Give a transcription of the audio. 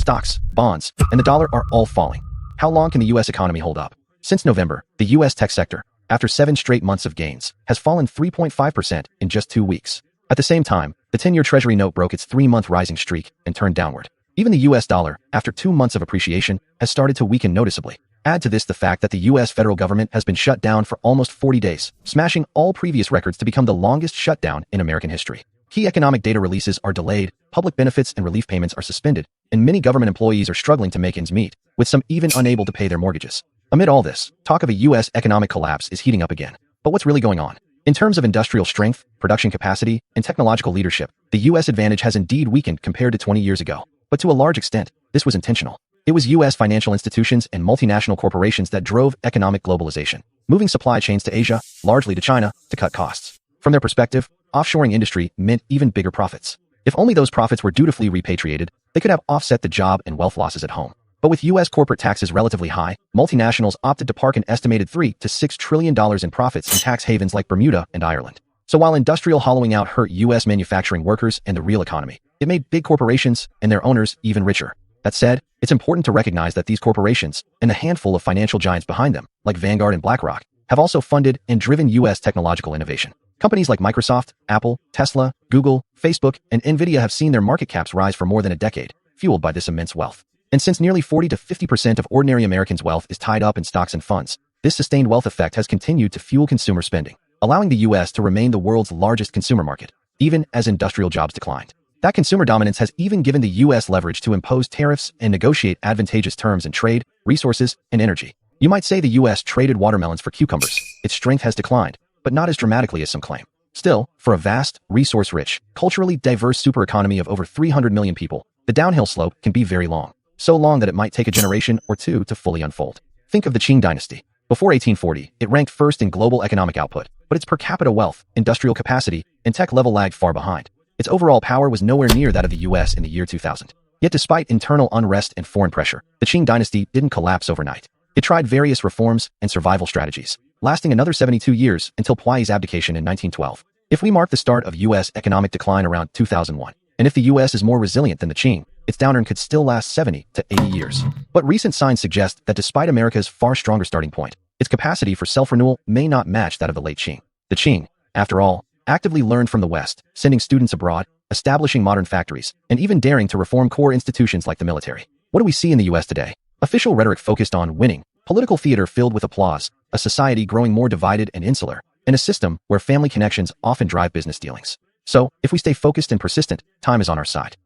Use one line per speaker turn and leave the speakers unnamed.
stocks, bonds, and the dollar are all falling. How long can the U.S. economy hold up? Since November, the U.S. tech sector, after 7 straight months of gains, has fallen 3.5% in just 2 weeks. At the same time, the 10-year Treasury note broke its 3-month rising streak and turned downward. Even the U.S. dollar, after 2 months of appreciation, has started to weaken noticeably. Add to this the fact that the U.S. federal government has been shut down for almost 40 days, smashing all previous records to become the longest shutdown in American history. Key economic data releases are delayed, public benefits and relief payments are suspended, and many government employees are struggling to make ends meet, with some even unable to pay their mortgages. Amid all this, talk of a U.S. economic collapse is heating up again. But what's really going on? In terms of industrial strength, production capacity, and technological leadership, the U.S. advantage has indeed weakened compared to 20 years ago. But to a large extent, this was intentional. It was U.S. financial institutions and multinational corporations that drove economic globalization, moving supply chains to Asia, largely to China, to cut costs. From their perspective, offshoring industry meant even bigger profits. If only those profits were dutifully repatriated, they could have offset the job and wealth losses at home. But with U.S. corporate taxes relatively high, multinationals opted to park an estimated $3 to $6 trillion in profits in tax havens like Bermuda and Ireland. So while industrial hollowing out hurt U.S. manufacturing workers and the real economy, it made big corporations and their owners even richer. That said, it's important to recognize that these corporations, and the handful of financial giants behind them, like Vanguard and BlackRock, have also funded and driven U.S. technological innovation. Companies like Microsoft, Apple, Tesla, Google, Facebook, and Nvidia have seen their market caps rise for more than a decade, fueled by this immense wealth. And since nearly 40 to 50% of ordinary Americans' wealth is tied up in stocks and funds, this sustained wealth effect has continued to fuel consumer spending, allowing the U.S. to remain the world's largest consumer market, even as industrial jobs declined. That consumer dominance has even given the U.S. leverage to impose tariffs and negotiate advantageous terms in trade, resources, and energy. You might say the U.S. traded watermelons for cucumbers. Its strength has declined, but not as dramatically as some claim. Still, for a vast, resource-rich, culturally diverse supereconomy of over 300 million people, the downhill slope can be very long. So long that it might take a generation or two to fully unfold. Think of the Qing dynasty. Before 1840, it ranked first in global economic output, but its per capita wealth, industrial capacity, and tech level lagged far behind. Its overall power was nowhere near that of the U.S. in the year 2000. Yet despite internal unrest and foreign pressure, the Qing dynasty didn't collapse overnight. It tried various reforms and survival strategies, lasting another 72 years until Puyi's abdication in 1912. If we mark the start of U.S. economic decline around 2001, and if the U.S. is more resilient than the Qing, its downturn could still last 70 to 80 years. But recent signs suggest that despite America's far stronger starting point, its capacity for self-renewal may not match that of the late Qing. The Qing, after all, actively learned from the West, sending students abroad, establishing modern factories, and even daring to reform core institutions like the military. What do we see in the U.S. today? Official rhetoric focused on winning, political theater filled with applause, a society growing more divided and insular, and a system where family connections often drive business dealings. So, if we stay focused and persistent, time is on our side.